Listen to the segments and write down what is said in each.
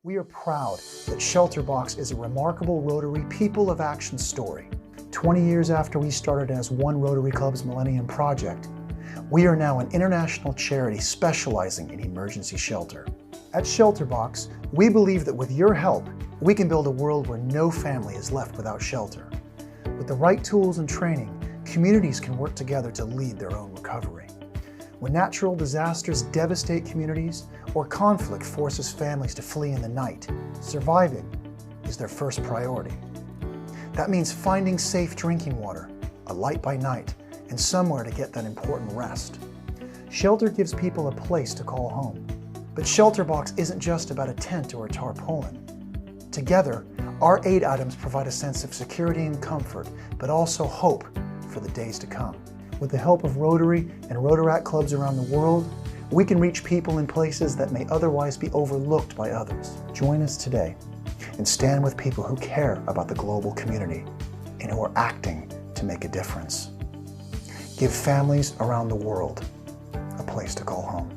We are proud that Shelterbox is a remarkable Rotary People of Action story. 20 years after we started as one Rotary Club's Millennium Project, we are now an international charity specializing in emergency shelter. At Shelterbox, we believe that with your help, we can build a world where no family is left without shelter. With the right tools and training, communities can work together to lead their own recovery. When natural disasters devastate communities or conflict forces families to flee in the night, surviving is their first priority. That means finding safe drinking water, a light by night, and somewhere to get that important rest. Shelter gives people a place to call home. But Shelterbox isn't just about a tent or a tarpaulin. Together, our aid items provide a sense of security and comfort, but also hope for the days to come. With the help of Rotary and Rotaract clubs around the world, we can reach people in places that may otherwise be overlooked by others. Join us today and stand with people who care about the global community and who are acting to make a difference. Give families around the world a place to call home.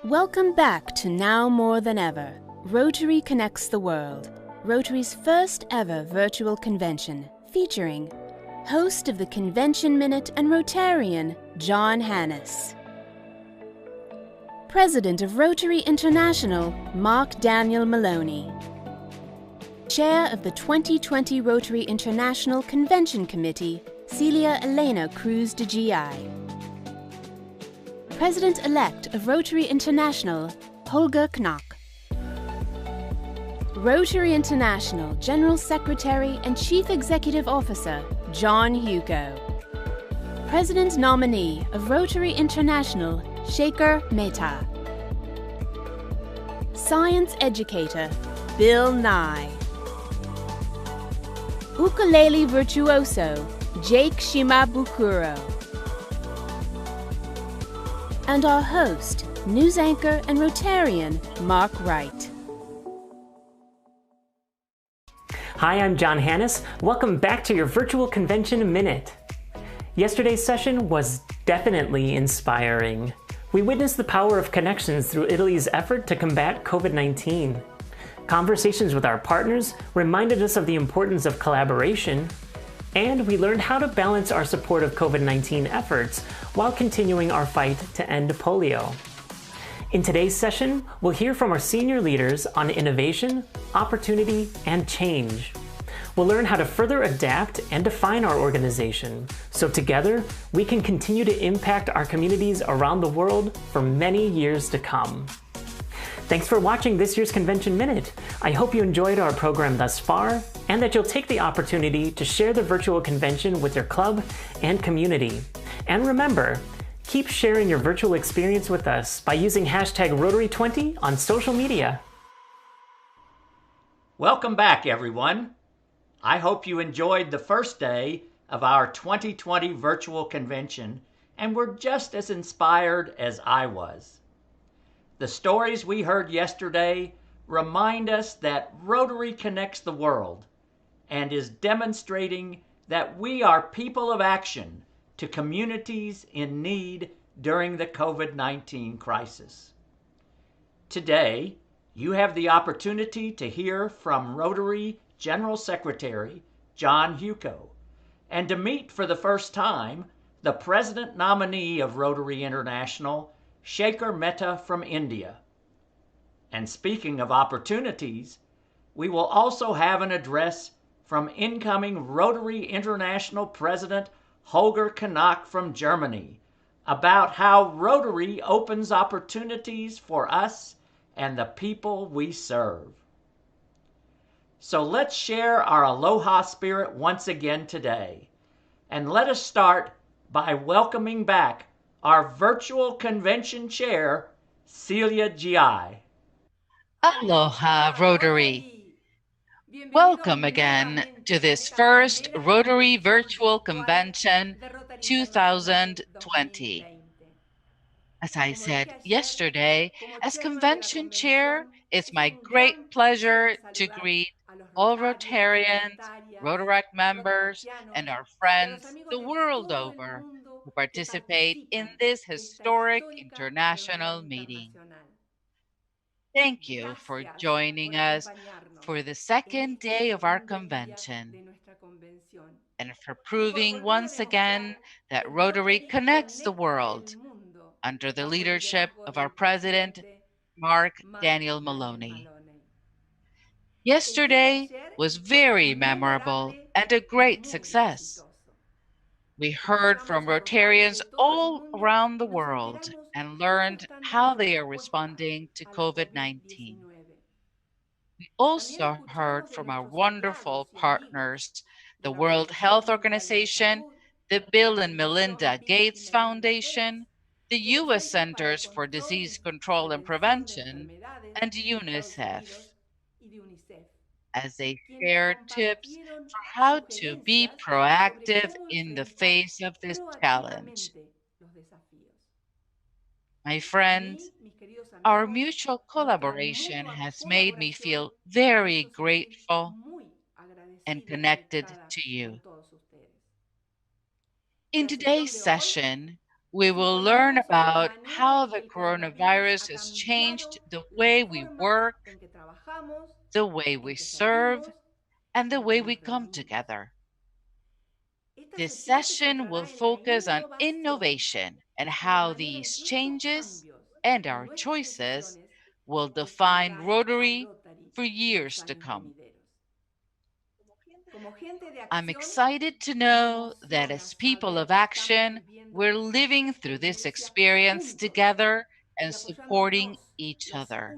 Welcome back to Now More Than Ever. Rotary Connects the World, Rotary's first ever virtual convention, featuring host of the Convention Minute and Rotarian, John Hannes. President of Rotary International, Mark Daniel Maloney. Chair of the 2020 Rotary International Convention Committee, Celia Elena Cruz de GI. President-elect of Rotary International, Holger Knack. Rotary International General Secretary and Chief Executive Officer, John Hugo. President nominee of Rotary International, Shekhar Mehta. Science educator, Bill Nye. Ukulele virtuoso, Jake Shimabukuro. And our host, news anchor and Rotarian, Mark Wright. Hi, I'm John Hannes. Welcome back to your Virtual Convention Minute. Yesterday's session was definitely inspiring. We witnessed the power of connections through Italy's effort to combat COVID-19. Conversations with our partners reminded us of the importance of collaboration, and we learned how to balance our support of COVID-19 efforts while continuing our fight to end polio. In today's session, we'll hear from our senior leaders on innovation, opportunity, and change. We'll learn how to further adapt and define our organization, so together we can continue to impact our communities around the world for many years to come. Thanks for watching this year's Convention Minute. I hope you enjoyed our program thus far, and that you'll take the opportunity to share the virtual convention with your club and community. And remember, keep sharing your virtual experience with us by using hashtag Rotary20 on social media. Welcome back, everyone. I hope you enjoyed the first day of our 2020 virtual convention and were just as inspired as I was. The stories we heard yesterday remind us that Rotary connects the world and is demonstrating that we are people of action to communities in need during the COVID-19 crisis. Today, you have the opportunity to hear from Rotary General Secretary John Hugo and to meet for the first time the President nominee of Rotary International, Shekhar Mehta from India. And speaking of opportunities, we will also have an address from incoming Rotary International President Holger Knack from Germany about how Rotary opens opportunities for us and the people we serve. So let's share our aloha spirit once again today. And let us start by welcoming back our virtual convention chair, Celia Gi. Aloha, Rotary. Welcome again to this first Rotary Virtual Convention 2020. As I said yesterday, as convention chair, it's my great pleasure to greet all Rotarians, Rotaract members, and our friends the world over who participate in this historic international meeting. Thank you for joining us for the second day of our convention and for proving once again that Rotary connects the world under the leadership of our president, Mark Daniel Maloney. Yesterday was very memorable and a great success. We heard from Rotarians all around the world and learned how they are responding to COVID-19. We also heard from our wonderful partners, the World Health Organization, the Bill and Melinda Gates Foundation, the U.S. Centers for Disease Control and Prevention, and UNICEF, as they shared tips for how to be proactive in the face of this challenge. My friend, our mutual collaboration has made me feel very grateful and connected to you. In today's session, we will learn about how the coronavirus has changed the way we work, the way we serve, and the way we come together. This session will focus on innovation and how these changes and our choices will define Rotary for years to come. I'm excited to know that as people of action, we're living through this experience together and supporting each other.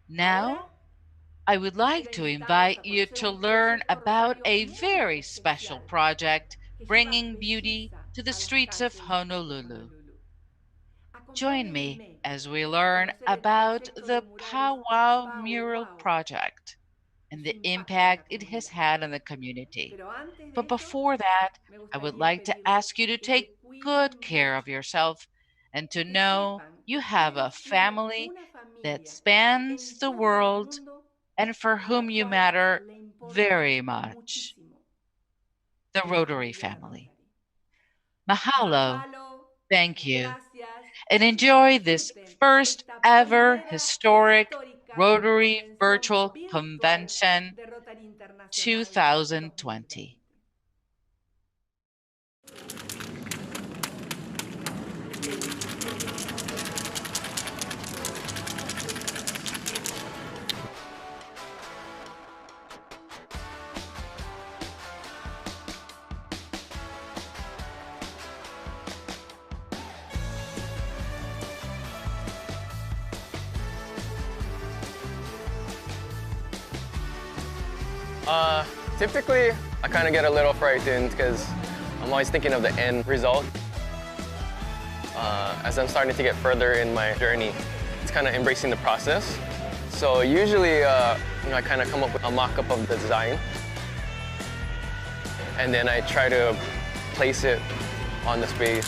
Now, I would like to invite you to learn about a very special project bringing beauty to the streets of Honolulu. Join me as we learn about the Powwow Mural Project and the impact it has had on the community. But before that, I would like to ask you to take good care of yourself and to know you have a family that spans the world and for whom you matter very much. The Rotary family. Mahalo. Thank you. And enjoy this first ever historic Rotary Virtual Convention 2020. Typically, I kind of get a little frightened because I'm always thinking of the end result. As I'm starting to get further in my journey, it's kind of embracing the process. So usually, I kind of come up with a mock-up of the design, and then I try to place it on the space.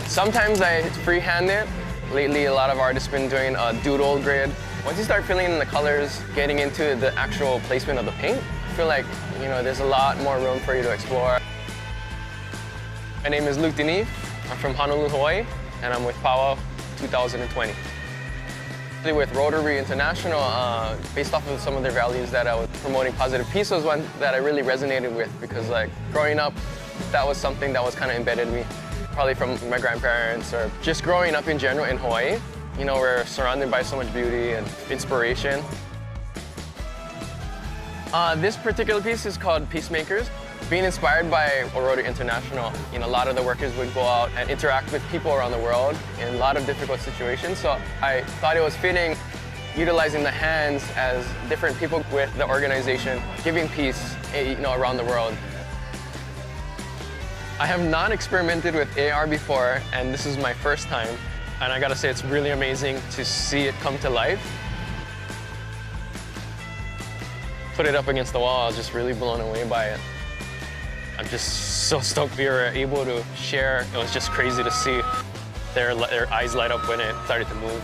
Sometimes I freehand it. Lately, a lot of artists have been doing a doodle grid. Once you start filling in the colors, getting into the actual placement of the paint, I feel like there's a lot more room for you to explore. My name is Luke Denis. I'm from Honolulu, Hawaii, and I'm with Powwow 2020. With Rotary International, based off of some of their values that I was promoting, positive peace was one that I really resonated with because, growing up, that was something that was kind of embedded in me, probably from my grandparents or just growing up in general in Hawaii. We're surrounded by so much beauty and inspiration. This particular piece is called Peacemakers. Being inspired by Rotary International, a lot of the workers would go out and interact with people around the world in a lot of difficult situations. So I thought it was fitting utilizing the hands as different people with the organization, giving peace, around the world. I have not experimented with AR before, and this is my first time. And I gotta say, it's really amazing to see it come to life. Put it up against the wall, I was just really blown away by it. I'm just so stoked we were able to share. It was just crazy to see their eyes light up when it started to move.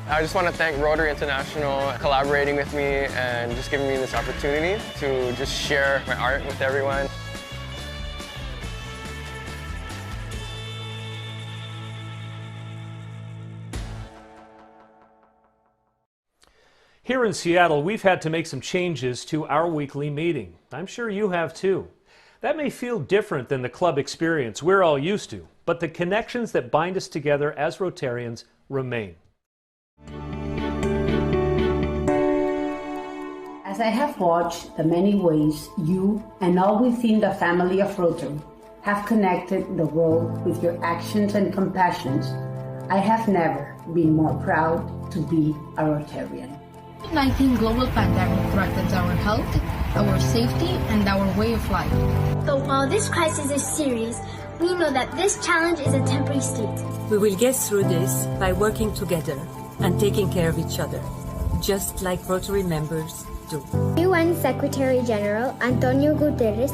I just want to thank Rotary International collaborating with me and just giving me this opportunity to just share my art with everyone. Here in Seattle, we've had to make some changes to our weekly meeting. I'm sure you have too. That may feel different than the club experience we're all used to, but the connections that bind us together as Rotarians remain. As I have watched the many ways you and all within the family of Rotary have connected the world with your actions and compassions, I have never been more proud to be a Rotarian. COVID-19 global pandemic threatens our health, our safety, and our way of life. But while this crisis is serious, we know that this challenge is a temporary state. We will get through this by working together and taking care of each other, just like Rotary members do. UN Secretary General Antonio Guterres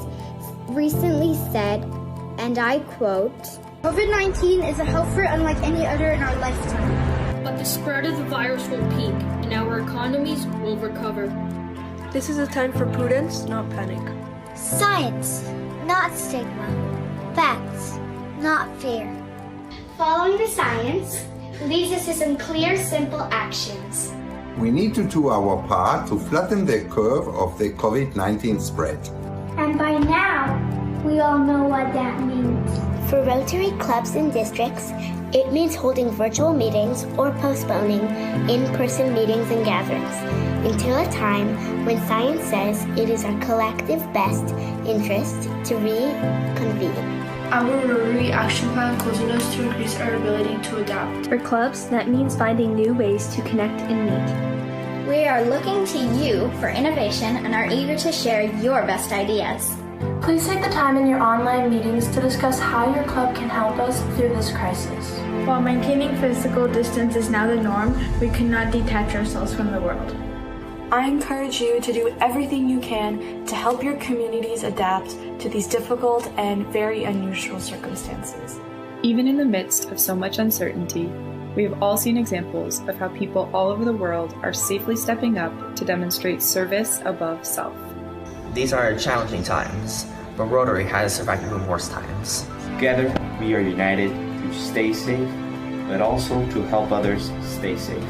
recently said, and I quote, "COVID-19 is a health threat unlike any other in our lifetime. But the spread of the virus will peak, and our economies will recover. This is a time for prudence, not panic. Science, not stigma. Facts, not fear." Following the science leads us to some clear, simple actions. We need to do our part to flatten the curve of the COVID-19 spread. And by now, we all know what that means. For Rotary clubs and districts, it means holding virtual meetings or postponing in-person meetings and gatherings until a time when science says it is our collective best interest to reconvene. Our Rotary Action Plan causes us to increase our ability to adapt. For clubs, that means finding new ways to connect and meet. We are looking to you for innovation and are eager to share your best ideas. Please take the time in your online meetings to discuss how your club can help us through this crisis. While maintaining physical distance is now the norm, we cannot detach ourselves from the world. I encourage you to do everything you can to help your communities adapt to these difficult and very unusual circumstances. Even in the midst of so much uncertainty, we have all seen examples of how people all over the world are safely stepping up to demonstrate service above self. These are challenging times, but Rotary has survived even worse times. Together, we are united to stay safe, but also to help others stay safe.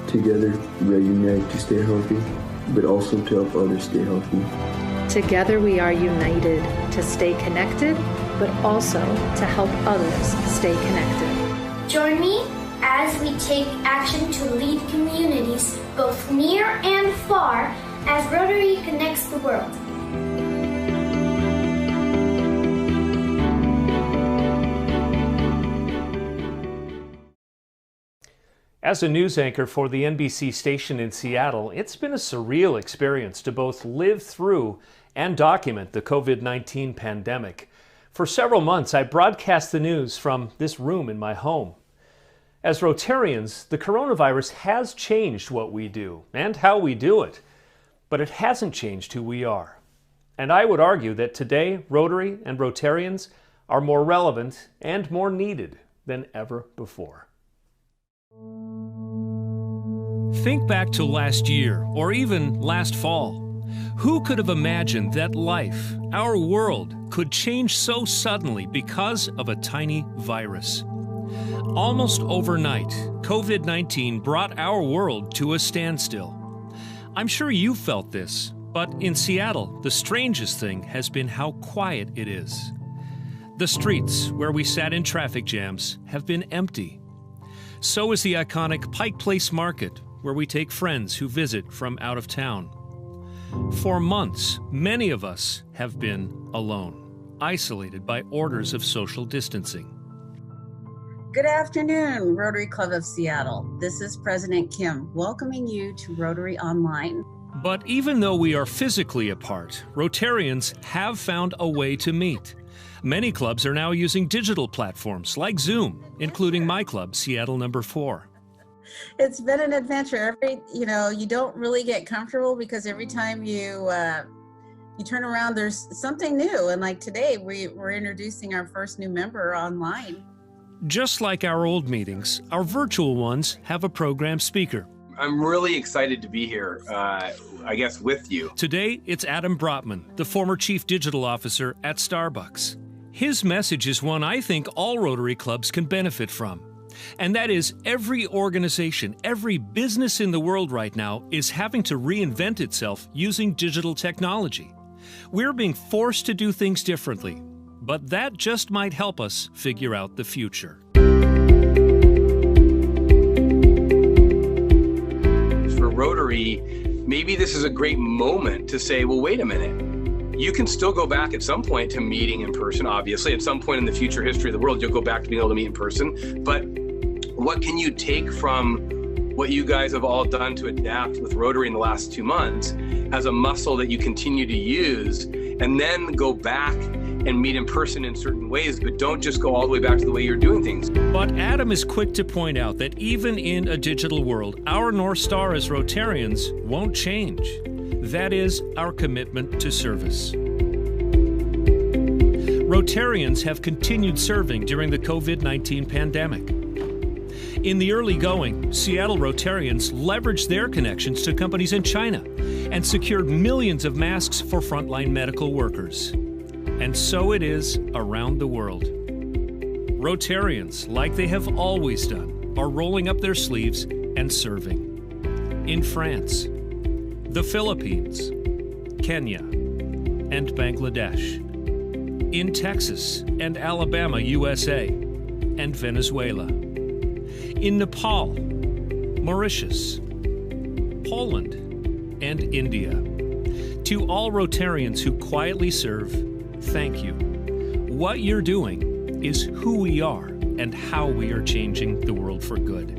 Together, we are united to stay healthy, but also to help others stay healthy. Together, we are united to stay connected, but also to help others stay connected. Join me as we take action to lead communities, both near and far, as Rotary connects the world. As a news anchor for the NBC station in Seattle, it's been a surreal experience to both live through and document the COVID-19 pandemic. For several months, I broadcast the news from this room in my home. As Rotarians, the coronavirus has changed what we do and how we do it, but it hasn't changed who we are. And I would argue that today, Rotary and Rotarians are more relevant and more needed than ever before. Think back to last year, or even last fall. Who could have imagined that life, our world, could change so suddenly because of a tiny virus? Almost overnight, COVID-19 brought our world to a standstill. I'm sure you felt this, but in Seattle, the strangest thing has been how quiet it is. The streets, where we sat in traffic jams, have been empty. So is the iconic Pike Place Market, where we take friends who visit from out of town. For months, many of us have been alone, isolated by orders of social distancing. Good afternoon, Rotary Club of Seattle. This is President Kim, welcoming you to Rotary Online. But even though we are physically apart, Rotarians have found a way to meet. Many clubs are now using digital platforms like Zoom, including my club, Seattle Number 4. It's been an adventure. You don't really get comfortable because every time you turn around, there's something new. And like today, we're introducing our first new member online. Just like our old meetings, our virtual ones have a program speaker. I'm really excited to be here, I guess, with you. Today, it's Adam Brotman, the former Chief Digital Officer at Starbucks. His message is one I think all Rotary clubs can benefit from. And that is every organization, every business in the world right now is having to reinvent itself using digital technology. We're being forced to do things differently, but that just might help us figure out the future. For Rotary, maybe this is a great moment to say, well, wait a minute. You can still go back at some point to meeting in person, obviously. At some point in the future history of the world, you'll go back to being able to meet in person. But what can you take from what you guys have all done to adapt with Rotary in the last 2 months as a muscle that you continue to use, and then go back and meet in person in certain ways, but don't just go all the way back to the way you're doing things. But Adam is quick to point out that even in a digital world, our North Star as Rotarians won't change. That is our commitment to service. Rotarians have continued serving during the COVID-19 pandemic. In the early going, Seattle Rotarians leveraged their connections to companies in China and secured millions of masks for frontline medical workers. And so it is around the world. Rotarians, like they have always done, are rolling up their sleeves and serving. In France, the Philippines, Kenya, and Bangladesh. In Texas and Alabama, USA, and Venezuela. In Nepal, Mauritius, Poland, and India. To all Rotarians who quietly serve, thank you. What you're doing is who we are and how we are changing the world for good.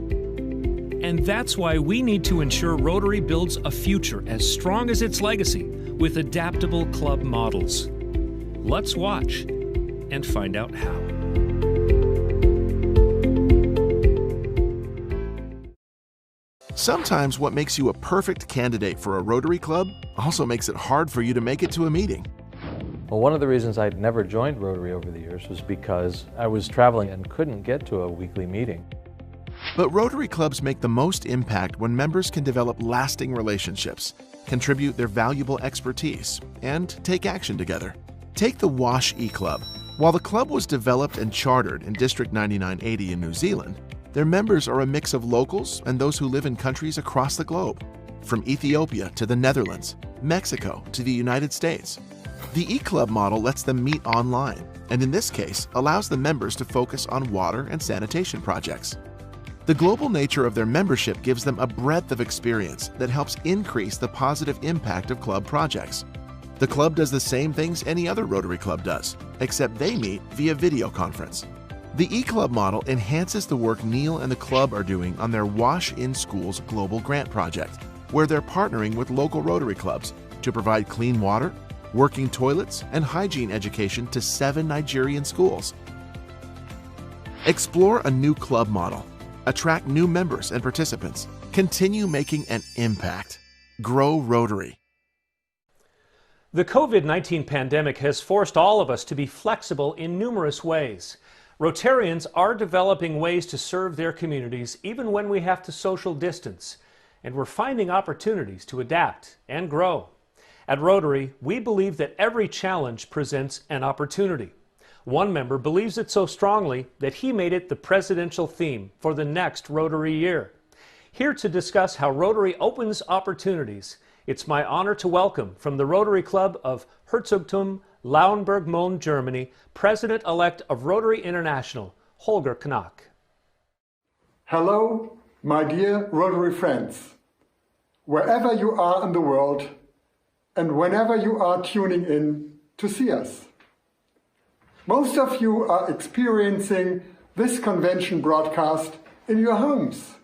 And that's why we need to ensure Rotary builds a future as strong as its legacy with adaptable club models. Let's watch and find out how. Sometimes what makes you a perfect candidate for a Rotary Club also makes it hard for you to make it to a meeting. Well, one of the reasons I'd never joined Rotary over the years was because I was traveling and couldn't get to a weekly meeting. But Rotary Clubs make the most impact when members can develop lasting relationships, contribute their valuable expertise, and take action together. Take the Wash E-Club. While the club was developed and chartered in District 9980 in New Zealand, their members are a mix of locals and those who live in countries across the globe, from Ethiopia to the Netherlands, Mexico to the United States. The E-Club model lets them meet online, and in this case, allows the members to focus on water and sanitation projects. The global nature of their membership gives them a breadth of experience that helps increase the positive impact of club projects. The club does the same things any other Rotary Club does, except they meet via video conference. The E-Club model enhances the work Neil and the club are doing on their Wash in Schools global grant project, where they're partnering with local Rotary clubs to provide clean water, working toilets, and hygiene education to 7 Nigerian schools. Explore a new club model. Attract new members and participants. Continue making an impact. Grow Rotary. The COVID-19 pandemic has forced all of us to be flexible in numerous ways. Rotarians are developing ways to serve their communities even when we have to social distance, and we're finding opportunities to adapt and grow. At Rotary, we believe that every challenge presents an opportunity. One member believes it so strongly that he made it the presidential theme for the next Rotary year. Here to discuss how Rotary opens opportunities, it's my honor to welcome from the Rotary Club of Herzogtum Lauenburg-Mölln, Germany, President-elect of Rotary International, Holger Knack. Hello, my dear Rotary friends. Wherever you are in the world and whenever you are tuning in to see us. Most of you are experiencing this convention broadcast in your homes.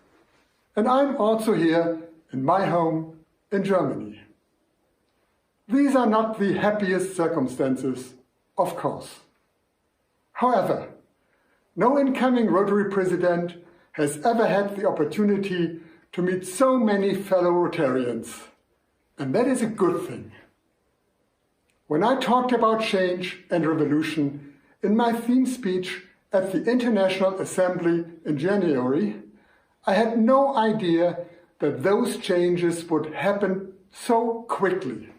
And I'm also here in my home in Germany. These are not the happiest circumstances, of course. However, no incoming Rotary president has ever had the opportunity to meet so many fellow Rotarians, and that is a good thing. When I talked about change and revolution in my theme speech at the International Assembly in January, I had no idea that those changes would happen so quickly.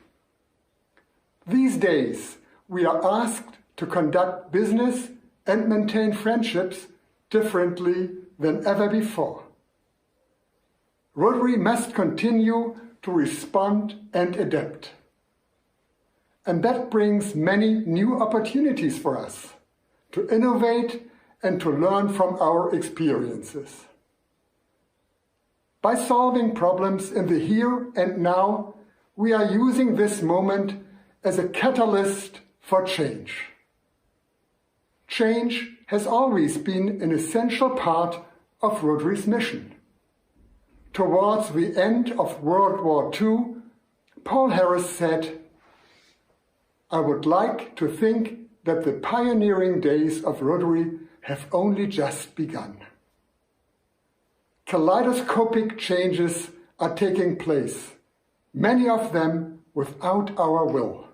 These days, we are asked to conduct business and maintain friendships differently than ever before. Rotary must continue to respond and adapt. And that brings many new opportunities for us to innovate and to learn from our experiences. By solving problems in the here and now, we are using this moment as a catalyst for change. Change has always been an essential part of Rotary's mission. Towards the end of World War II, Paul Harris said, "I would like to think that the pioneering days of Rotary have only just begun." Kaleidoscopic changes are taking place, many of them without our will.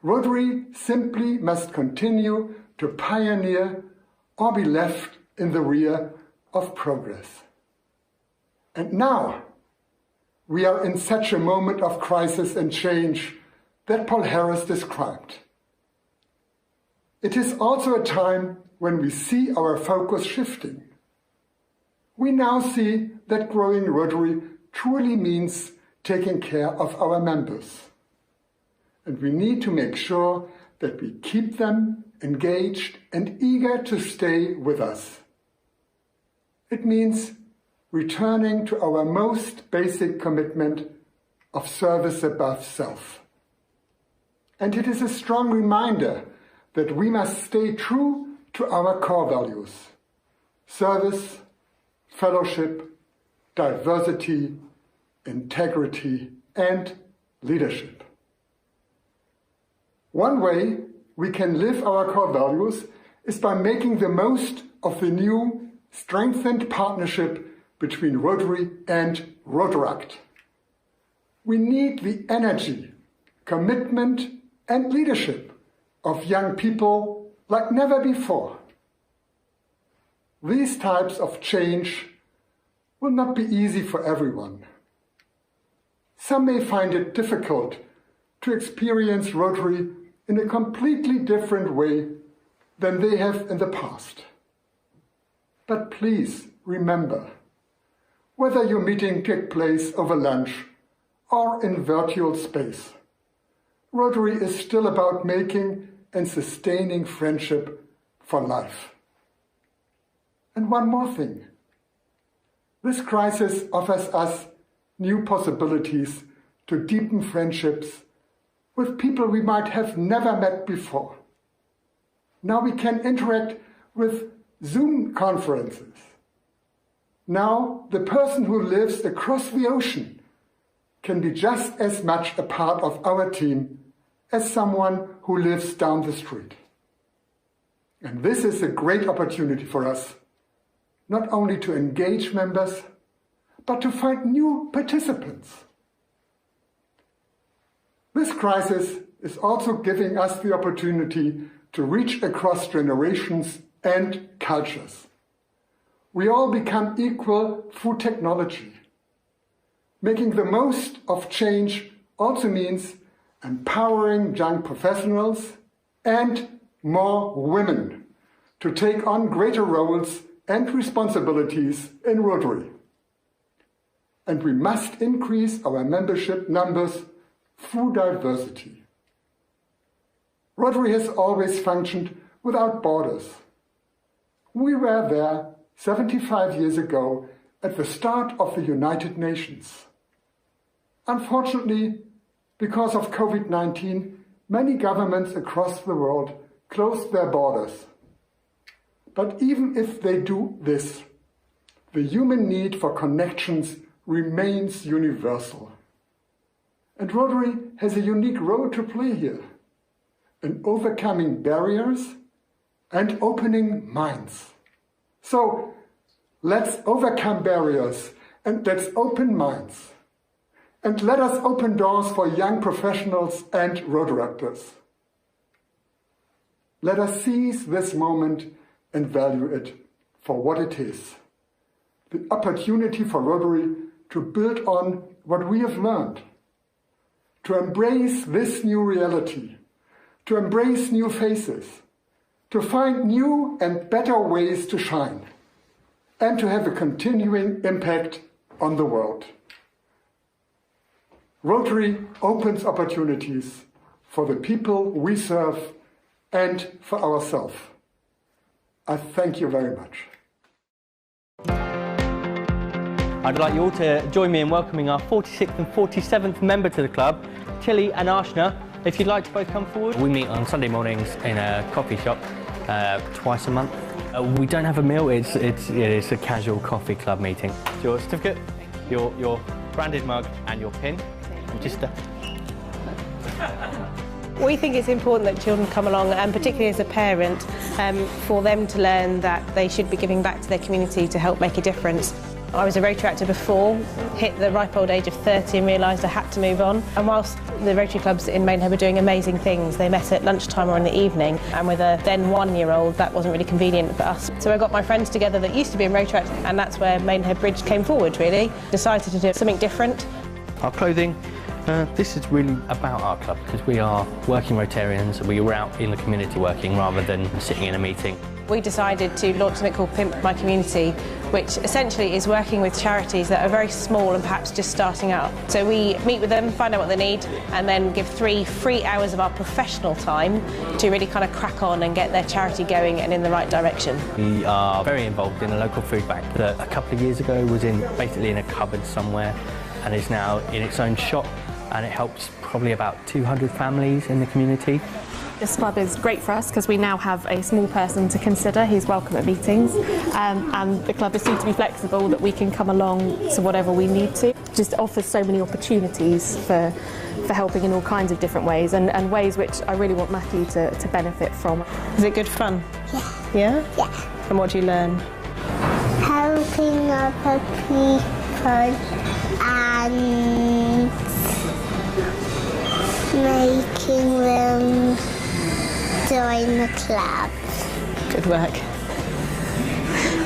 Rotary simply must continue to pioneer or be left in the rear of progress. And now, we are in such a moment of crisis and change that Paul Harris described. It is also a time when we see our focus shifting. We now see that growing Rotary truly means taking care of our members. And we need to make sure that we keep them engaged and eager to stay with us. It means returning to our most basic commitment of service above self. And it is a strong reminder that we must stay true to our core values: service, fellowship, diversity, integrity, and leadership. One way we can live our core values is by making the most of the new strengthened partnership between Rotary and Rotaract. We need the energy, commitment, and leadership of young people like never before. These types of change will not be easy for everyone. Some may find it difficult to experience Rotary in a completely different way than they have in the past. But please remember, whether your meeting took place over lunch or in virtual space, Rotary is still about making and sustaining friendship for life. And one more thing. This crisis offers us new possibilities to deepen friendships with people we might have never met before. Now we can interact with Zoom conferences. Now the person who lives across the ocean can be just as much a part of our team as someone who lives down the street. And this is a great opportunity for us, not only to engage members, but to find new participants. This crisis is also giving us the opportunity to reach across generations and cultures. We all become equal through technology. Making the most of change also means empowering young professionals and more women to take on greater roles and responsibilities in Rotary. And we must increase our membership numbers through diversity. Rotary has always functioned without borders. We were there 75 years ago at the start of the United Nations. Unfortunately, because of COVID-19, many governments across the world closed their borders. But even if they do this, the human need for connections remains universal. And Rotary has a unique role to play here in overcoming barriers and opening minds. So let's overcome barriers and let's open minds. And let us open doors for young professionals and Rotaractors. Let us seize this moment and value it for what it is. The opportunity for Rotary to build on what we have learned, to embrace this new reality, to embrace new faces, to find new and better ways to shine. and to have a continuing impact on the world. Rotary opens opportunities for the people we serve and for ourselves. I thank you very much. I'd like you all to join me in welcoming our 46th and 47th member to the club, Tilly and Arshna. If you'd like to both come forward. We meet on Sunday mornings in a coffee shop twice a month. We don't have a meal, it's a casual coffee club meeting. Your certificate, your branded mug and your pin. And just We think it's important that children come along, and particularly as a parent, for them to learn that they should be giving back to their community to help make a difference. I was a Rotary actor before, hit the ripe old age of 30 and realised I had to move on. And whilst the Rotary clubs in Maidenhead were doing amazing things, they met at lunchtime or in the evening, and with a then 1-year-old, that wasn't really convenient for us. So I got my friends together that used to be in Rotary, and that's where Maidenhead Bridge came forward, really. Decided to do something different. Our clothing, this is really about our club, because we are working Rotarians and we were out in the community working rather than sitting in a meeting. We decided to launch something called Pimp My Community, which essentially is working with charities that are very small and perhaps just starting out. So we meet with them, find out what they need, and then give 3 free hours of our professional time to really kind of crack on and get their charity going and in the right direction. We are very involved in a local food bank that a couple of years ago was basically in a cupboard somewhere and is now in its own shop, and it helps probably about 200 families in the community. This club is great for us because we now have a small person to consider who's welcome at meetings, and the club is seen to be flexible, that we can come along to whatever we need to. Just offers so many opportunities for helping in all kinds of different ways, and ways which I really want Matthew to benefit from. Is it good fun? Yeah. Yeah? Yeah. And what do you learn? Helping other people and making them join the club. Good work.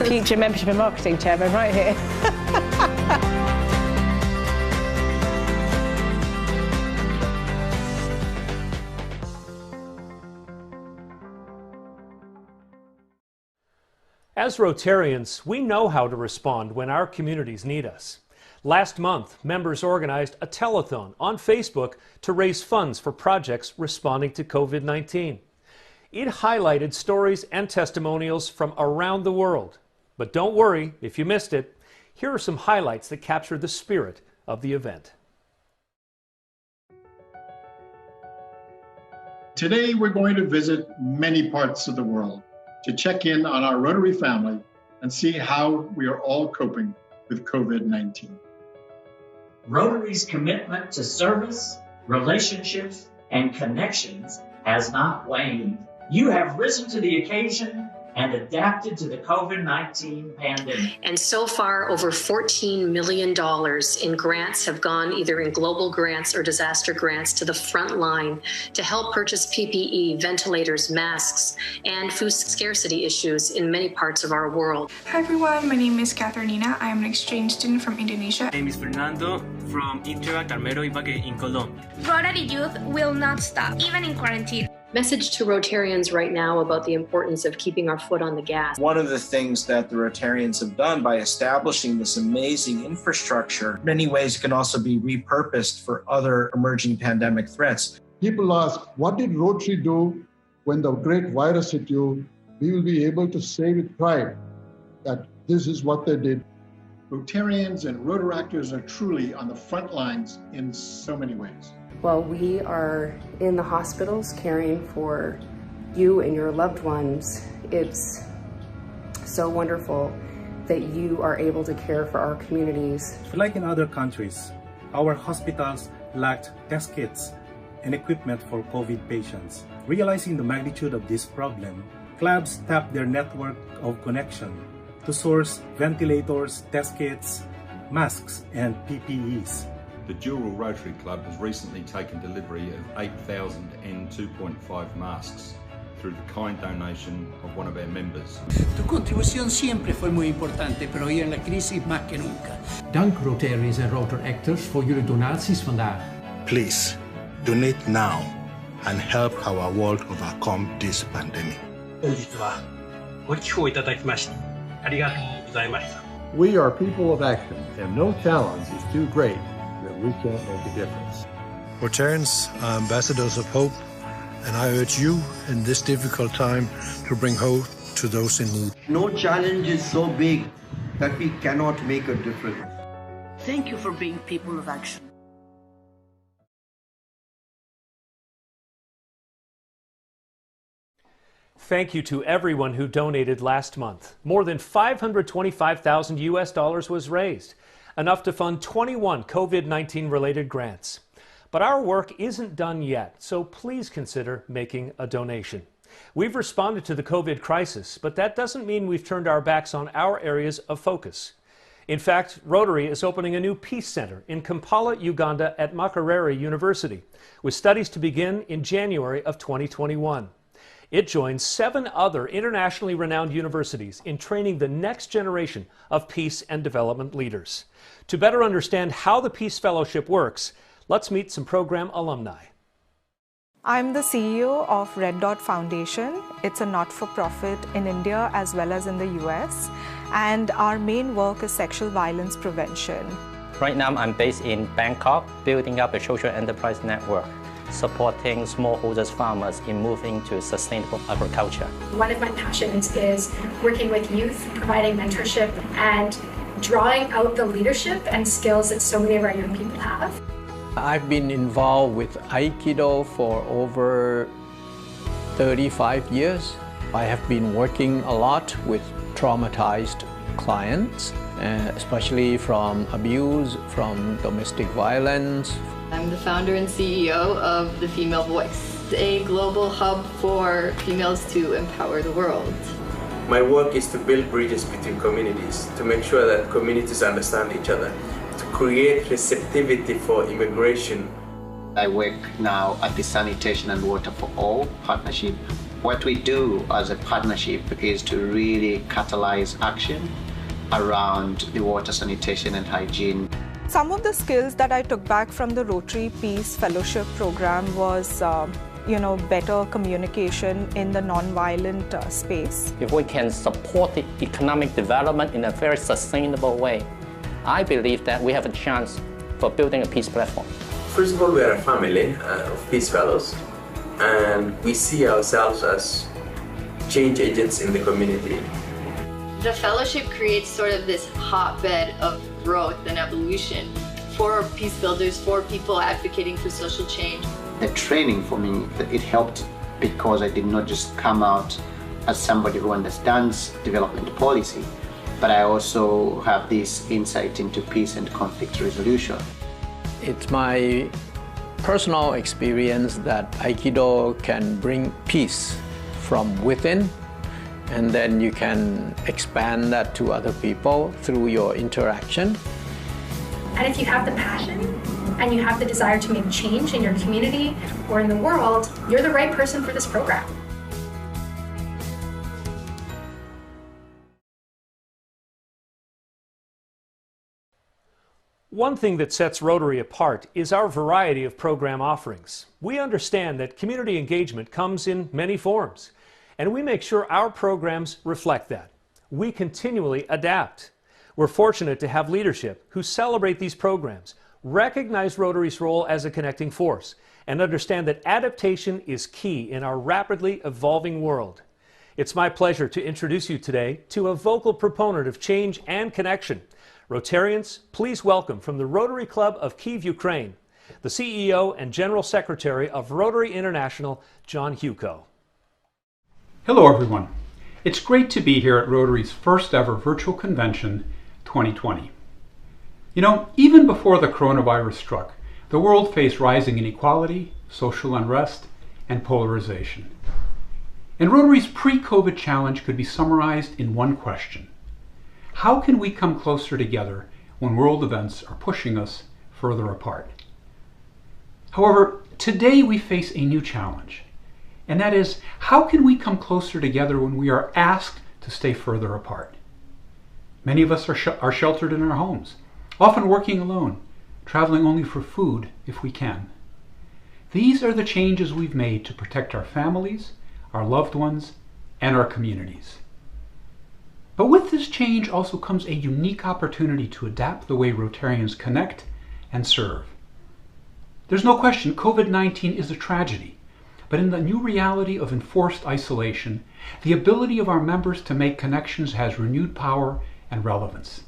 Future membership and marketing chairman right here. As Rotarians, we know how to respond when our communities need us. Last month, members organized a telethon on Facebook to raise funds for projects responding to COVID-19. It highlighted stories and testimonials from around the world. But don't worry if you missed it. Here are some highlights that capture the spirit of the event. Today, we're going to visit many parts of the world to check in on our Rotary family and see how we are all coping with COVID-19. Rotary's commitment to service, relationships, and connections has not waned. You have risen to the occasion and adapted to the COVID-19 pandemic. And so far, over $14 million in grants have gone either in global grants or disaster grants to the front line to help purchase PPE, ventilators, masks, and food scarcity issues in many parts of our world. Hi everyone, my name is Catherinina. I am an exchange student from Indonesia. My name is Fernando from Interact Armero Ibague in Colombia. Rotary Youth will not stop, even in quarantine. Message to Rotarians right now about the importance of keeping our foot on the gas. One of the things that the Rotarians have done by establishing this amazing infrastructure, many ways it can also be repurposed for other emerging pandemic threats. People ask, what did Rotary do when the great virus hit you? We will be able to say with pride that this is what they did. Rotarians and Rotaractors are truly on the front lines in so many ways. Well, we are in the hospitals caring for you and your loved ones. It's so wonderful that you are able to care for our communities. Like in other countries, our hospitals lacked test kits and equipment for COVID patients. Realizing the magnitude of this problem, clubs tapped their network of connection to source ventilators, test kits, masks, and PPEs. The Dural Rotary Club has recently taken delivery of 8,000 N2.5 masks through the kind donation of one of our members. Tu contribución siempre fue muy importante, pero hoy en la crisis más que nunca. Dank Rotarians en Rotaractors voor jullie donaties vandaag. Please, donate now and help our world overcome this pandemic. 本日はご寄付をいただきましてありがとうございました。 We are people of action, and no challenge is too great that we can't make a difference. Rotarians are ambassadors of hope, and I urge you in this difficult time to bring hope to those in need. No challenge is so big that we cannot make a difference. Thank you for being people of action. Thank you to everyone who donated last month. More than $525,000 US was raised, enough to fund 21 COVID-19 related grants. But our work isn't done yet, so please consider making a donation. We've responded to the COVID crisis, but that doesn't mean we've turned our backs on our areas of focus. In fact, Rotary is opening a new Peace Center in Kampala, Uganda at Makerere University, with studies to begin in January of 2021. It joins 7 other internationally renowned universities in training the next generation of peace and development leaders. To better understand how the Peace Fellowship works, let's meet some program alumni. I'm the CEO of Red Dot Foundation. It's a not-for-profit in India as well as in the US, and our main work is sexual violence prevention. Right now I'm based in Bangkok, building up a social enterprise network, supporting smallholders farmers in moving to sustainable agriculture. One of my passions is working with youth, providing mentorship, and drawing out the leadership and skills that so many of our young people have. I've been involved with Aikido for over 35 years. I have been working a lot with traumatized clients, especially from abuse, from domestic violence. I'm the founder and CEO of The Female Voice, a global hub for females to empower the world. My work is to build bridges between communities, to make sure that communities understand each other, to create receptivity for immigration. I work now at the Sanitation and Water for All partnership. What we do as a partnership is to really catalyze action around the water, sanitation and hygiene. Some of the skills that I took back from the Rotary Peace Fellowship program was better communication in the non-violent space. If we can support the economic development in a very sustainable way, I believe that we have a chance for building a peace platform. First of all, we are a family of Peace Fellows, and we see ourselves as change agents in the community. The fellowship creates sort of this hotbed of growth and evolution for peace builders, for people advocating for social change. The training for me, it helped because I did not just come out as somebody who understands development policy, but I also have this insight into peace and conflict resolution. It's my personal experience that Aikido can bring peace from within, and then you can expand that to other people through your interaction. And if you have the passion and you have the desire to make change in your community or in the world, you're the right person for this program. One thing that sets Rotary apart is our variety of program offerings. We understand that community engagement comes in many forms, and we make sure our programs reflect that. We continually adapt. We're fortunate to have leadership who celebrate these programs, recognize Rotary's role as a connecting force, and understand that adaptation is key in our rapidly evolving world. It's my pleasure to introduce you today to a vocal proponent of change and connection. Rotarians, please welcome from the Rotary Club of Kyiv, Ukraine, the CEO and General Secretary of Rotary International, John Huko. Hello everyone. It's great to be here at Rotary's first ever virtual convention 2020. You know, even before the coronavirus struck, the world faced rising inequality, social unrest, and polarization. And Rotary's pre-COVID challenge could be summarized in one question. How can we come closer together when world events are pushing us further apart? However, today we face a new challenge. And that is, how can we come closer together when we are asked to stay further apart? Many of us are sheltered in our homes, often working alone, traveling only for food if we can. These are the changes we've made to protect our families, our loved ones, and our communities. But with this change also comes a unique opportunity to adapt the way Rotarians connect and serve. There's no question COVID-19 is a tragedy, but in the new reality of enforced isolation, the ability of our members to make connections has renewed power and relevance.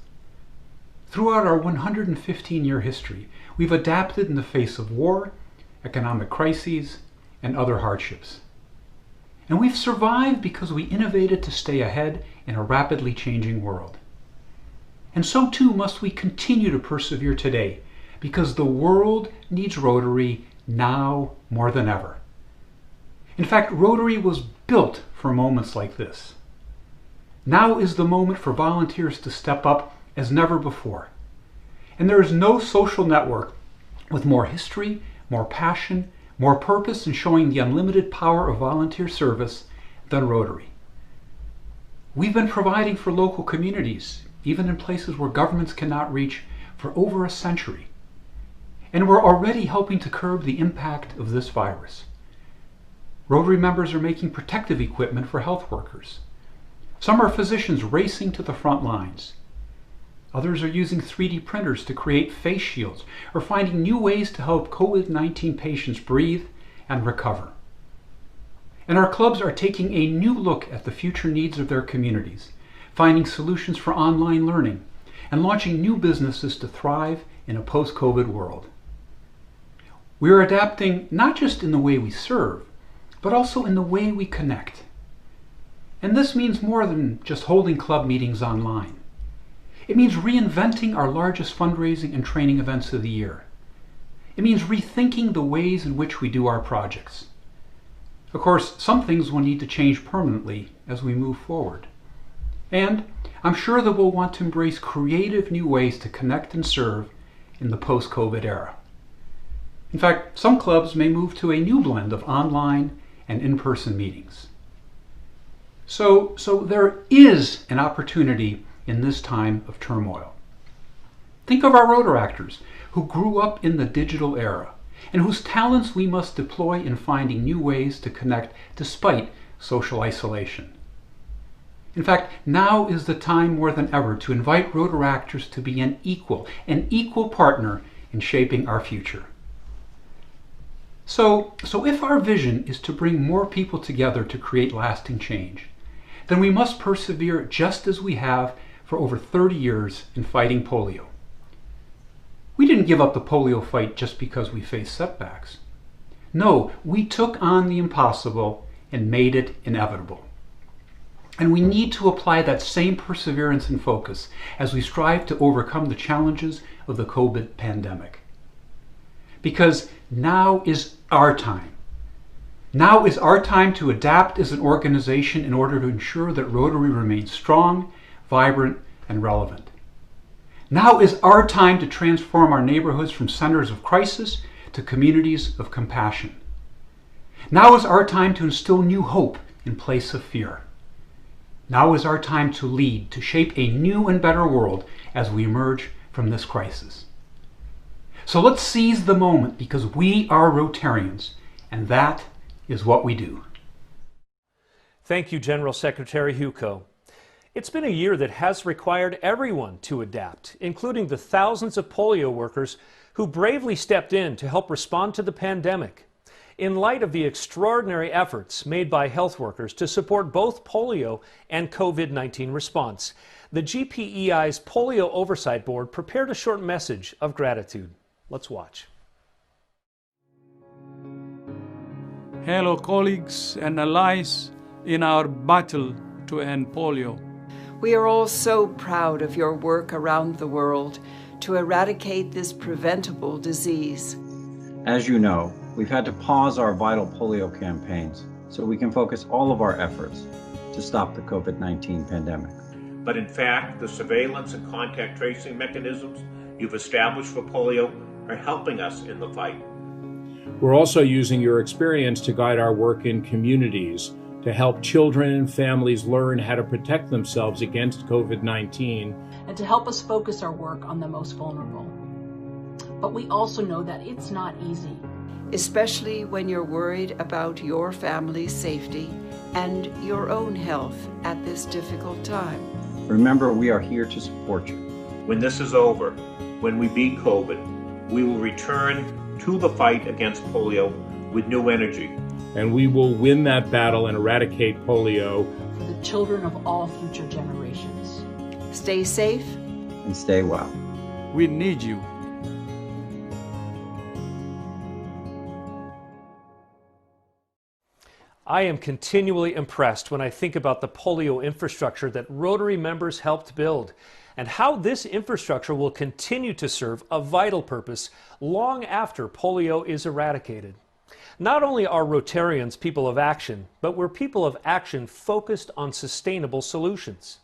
Throughout our 115-year history, we've adapted in the face of war, economic crises, and other hardships. And we've survived because we innovated to stay ahead in a rapidly changing world. And so too must we continue to persevere today, because the world needs Rotary now more than ever. In fact, Rotary was built for moments like this. Now is the moment for volunteers to step up as never before. And there is no social network with more history, more passion, more purpose in showing the unlimited power of volunteer service than Rotary. We've been providing for local communities, even in places where governments cannot reach, for over a century. And we're already helping to curb the impact of this virus. Rotary members are making protective equipment for health workers. Some are physicians racing to the front lines. Others are using 3D printers to create face shields or finding new ways to help COVID-19 patients breathe and recover. And our clubs are taking a new look at the future needs of their communities, finding solutions for online learning, and launching new businesses to thrive in a post-COVID world. We are adapting not just in the way we serve, but also in the way we connect. And this means more than just holding club meetings online. It means reinventing our largest fundraising and training events of the year. It means rethinking the ways in which we do our projects. Of course, some things will need to change permanently as we move forward. And I'm sure that we'll want to embrace creative new ways to connect and serve in the post-COVID era. In fact, some clubs may move to a new blend of online and in-person meetings. So there is an opportunity in this time of turmoil. Think of our Rotaractors who grew up in the digital era and whose talents we must deploy in finding new ways to connect despite social isolation. In fact, now is the time more than ever to invite Rotaractors to be an equal partner in shaping our future. So if our vision is to bring more people together to create lasting change, then we must persevere just as we have for over 30 years in fighting polio. We didn't give up the polio fight just because we faced setbacks. No, we took on the impossible and made it inevitable. And we need to apply that same perseverance and focus as we strive to overcome the challenges of the COVID pandemic. Because now is our time. Now is our time to adapt as an organization in order to ensure that Rotary remains strong, vibrant, and relevant. Now is our time to transform our neighborhoods from centers of crisis to communities of compassion. Now is our time to instill new hope in place of fear. Now is our time to lead, to shape a new and better world as we emerge from this crisis. So let's seize the moment, because we are Rotarians, and that is what we do. Thank you, General Secretary Huco. It's been a year that has required everyone to adapt, including the thousands of polio workers who bravely stepped in to help respond to the pandemic. In light of the extraordinary efforts made by health workers to support both polio and COVID-19 response, the GPEI's Polio Oversight Board prepared a short message of gratitude. Let's watch. Hello, colleagues and allies in our battle to end polio. We are all so proud of your work around the world to eradicate this preventable disease. As you know, we've had to pause our vital polio campaigns so we can focus all of our efforts to stop the COVID-19 pandemic. But in fact, the surveillance and contact tracing mechanisms you've established for polio are helping us in the fight. We're also using your experience to guide our work in communities to help children and families learn how to protect themselves against COVID-19. And to help us focus our work on the most vulnerable. But we also know that it's not easy. Especially when you're worried about your family's safety and your own health at this difficult time. Remember, we are here to support you. When this is over, when we beat COVID, we will return to the fight against polio with new energy. And we will win that battle and eradicate polio for the children of all future generations. Stay safe and stay well. We need you. I am continually impressed when I think about the polio infrastructure that Rotary members helped build and how this infrastructure will continue to serve a vital purpose long after polio is eradicated. Not only are Rotarians people of action, but we're people of action focused on sustainable solutions.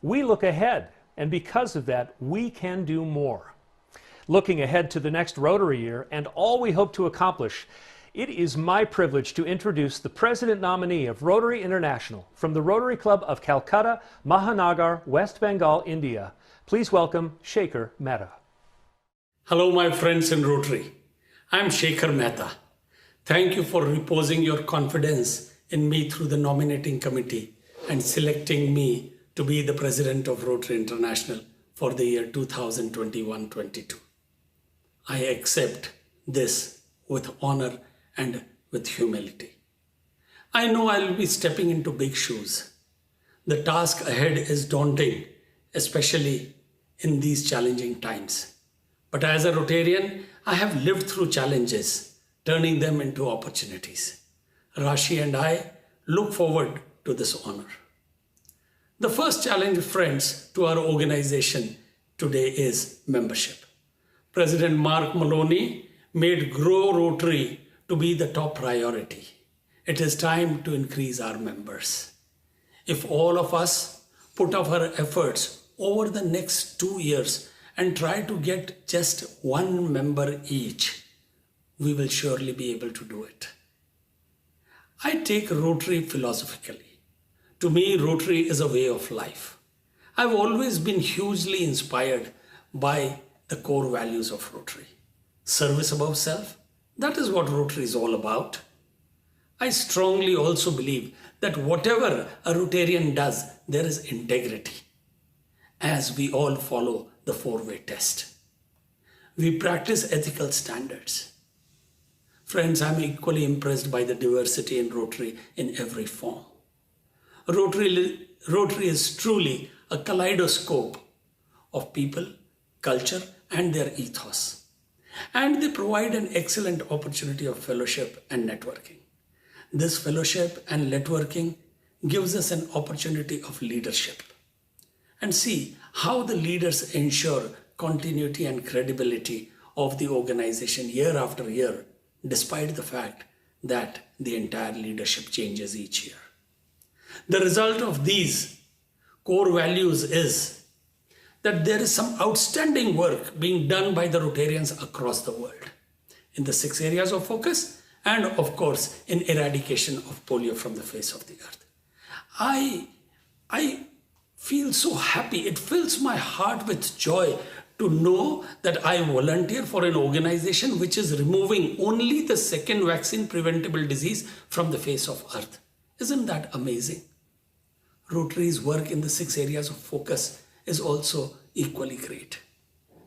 We look ahead, and because of that, we can do more. Looking ahead to the next Rotary year and all we hope to accomplish, it is my privilege to introduce the President nominee of Rotary International from the Rotary Club of Calcutta, Mahanagar, West Bengal, India. Please welcome Shekhar Mehta. Hello, my friends in Rotary. I'm Shekhar Mehta. Thank you for reposing your confidence in me through the nominating committee and selecting me to be the President of Rotary International for the year 2021-22. I accept this with honor and with humility. I know I'll be stepping into big shoes. The task ahead is daunting, especially in these challenging times. But as a Rotarian, I have lived through challenges, turning them into opportunities. Rashi and I look forward to this honor. The first challenge, friends, to our organization today is membership. President Mark Maloney made Grow Rotary to be the top priority. It is time to increase our members. If all of us put up our efforts over the next 2 years and try to get just one member each, we will surely be able to do it. I take Rotary philosophically. To me, Rotary is a way of life. I've always been hugely inspired by the core values of Rotary. Service above self, that is what Rotary is all about. I strongly also believe that whatever a Rotarian does, there is integrity, as we all follow the four-way test. We practice ethical standards. Friends, I'm equally impressed by the diversity in Rotary in every form. Rotary is truly a kaleidoscope of people, culture, and their ethos. And they provide an excellent opportunity of fellowship and networking. This fellowship and networking gives us an opportunity of leadership. And see how the leaders ensure continuity and credibility of the organization year after year, despite the fact that the entire leadership changes each year. The result of these core values is that there is some outstanding work being done by the Rotarians across the world in the 6 areas of focus and, of course, in eradication of polio from the face of the earth. I feel so happy. It fills my heart with joy to know that I volunteer for an organization which is removing only the second vaccine preventable disease from the face of earth. Isn't that amazing? Rotary's work in the 6 areas of focus is also equally great.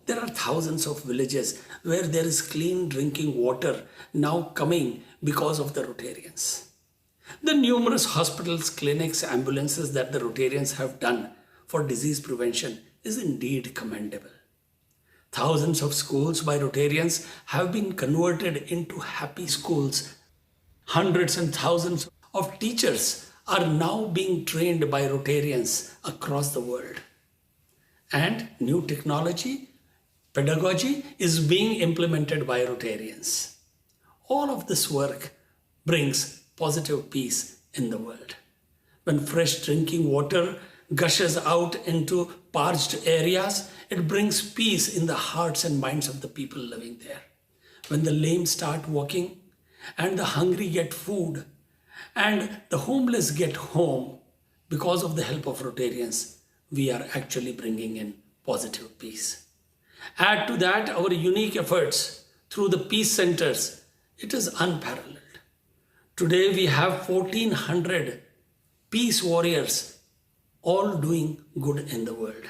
There are thousands of villages where there is clean drinking water now coming because of the Rotarians. The numerous hospitals, clinics, ambulances that the Rotarians have done for disease prevention is indeed commendable. Thousands of schools by Rotarians have been converted into happy schools. Hundreds and thousands of teachers are now being trained by Rotarians across the world. And new technology, pedagogy is being implemented by Rotarians. All of this work brings positive peace in the world. When fresh drinking water gushes out into parched areas, it brings peace in the hearts and minds of the people living there. When the lame start walking and the hungry get food and the homeless get home because of the help of Rotarians, we are actually bringing in positive peace. Add to that our unique efforts through the peace centers. It is unparalleled. Today we have 1,400 peace warriors all doing good in the world.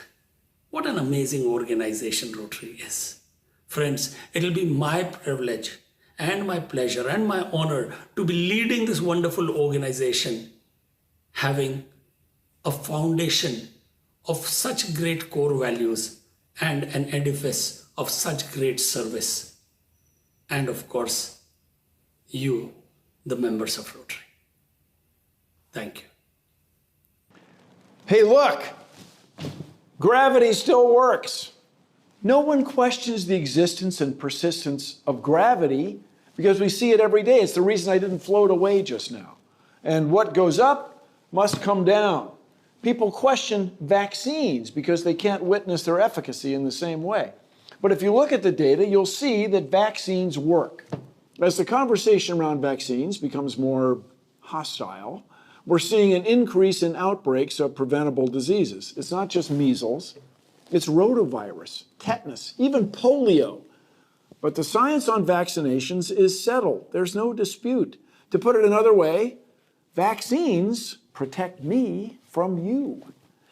What an amazing organization Rotary is. Friends, it'll be my privilege and my pleasure and my honor to be leading this wonderful organization, having a foundation of such great core values and an edifice of such great service. And of course, you, the members of Rotary. Thank you. Hey, look, gravity still works. No one questions the existence and persistence of gravity because we see it every day. It's the reason I didn't float away just now. And what goes up must come down. People question vaccines because they can't witness their efficacy in the same way. But if you look at the data, you'll see that vaccines work. As the conversation around vaccines becomes more hostile, we're seeing an increase in outbreaks of preventable diseases. It's not just measles, it's rotavirus, tetanus, even polio. But the science on vaccinations is settled. There's no dispute. To put it another way, vaccines protect me from you.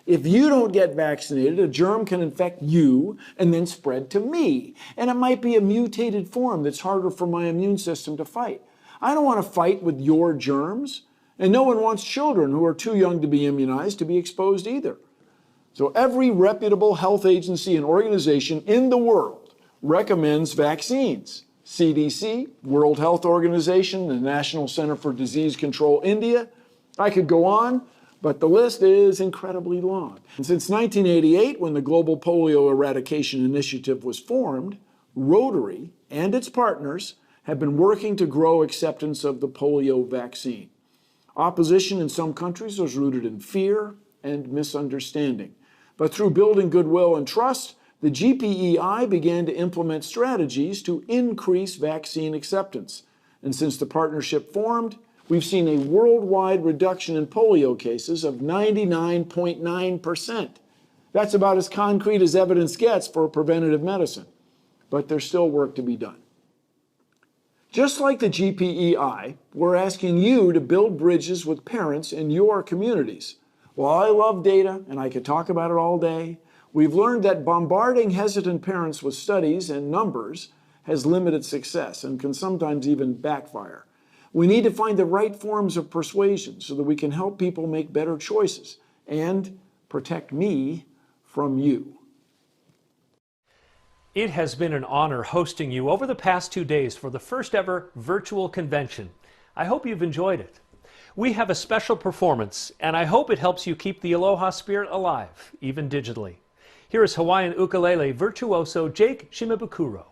If you don't get vaccinated, a germ can infect you and then spread to me. And it might be a mutated form that's harder for my immune system to fight. I don't want to fight with your germs. And no one wants children who are too young to be immunized to be exposed either. So every reputable health agency and organization in the world recommends vaccines. CDC, World Health Organization, the National Center for Disease Control India. I could go on, but the list is incredibly long. And since 1988, when the Global Polio Eradication Initiative was formed, Rotary and its partners have been working to grow acceptance of the polio vaccine. Opposition in some countries was rooted in fear and misunderstanding. But through building goodwill and trust, the GPEI began to implement strategies to increase vaccine acceptance. And since the partnership formed, we've seen a worldwide reduction in polio cases of 99.9%. That's about as concrete as evidence gets for preventative medicine. But there's still work to be done. Just like the GPEI, we're asking you to build bridges with parents in your communities. While I love data, and I could talk about it all day, we've learned that bombarding hesitant parents with studies and numbers has limited success and can sometimes even backfire. We need to find the right forms of persuasion so that we can help people make better choices and protect me from you. It has been an honor hosting you over the past 2 days for the first ever virtual convention. I hope you've enjoyed it. We have a special performance, and I hope it helps you keep the Aloha spirit alive, even digitally. Here is Hawaiian ukulele virtuoso Jake Shimabukuro.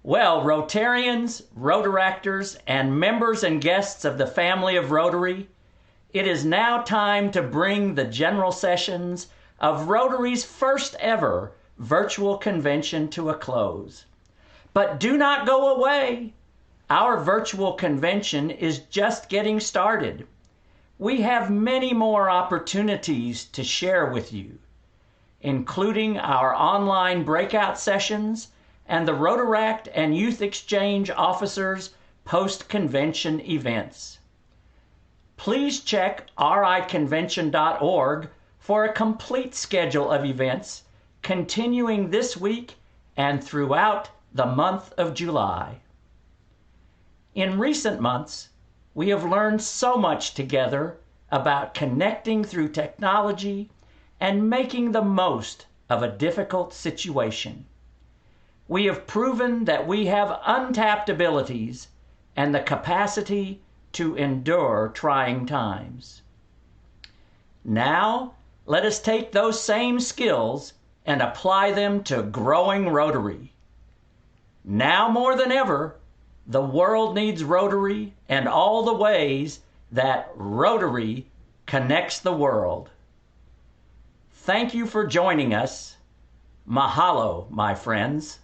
Well, Rotarians, Rotaractors, and members and guests of the family of Rotary, it is now time to bring the general sessions of Rotary's first ever virtual convention to a close. But do not go away. Our virtual convention is just getting started. We have many more opportunities to share with you, including our online breakout sessions and the Rotaract and Youth Exchange Officers post-convention events. Please check riconvention.org for a complete schedule of events continuing this week and throughout the month of July. In recent months, we have learned so much together about connecting through technology and making the most of a difficult situation. We have proven that we have untapped abilities and the capacity to endure trying times. Now, let us take those same skills and apply them to growing Rotary. Now more than ever, the world needs Rotary and all the ways that Rotary connects the world. Thank you for joining us. Mahalo, my friends.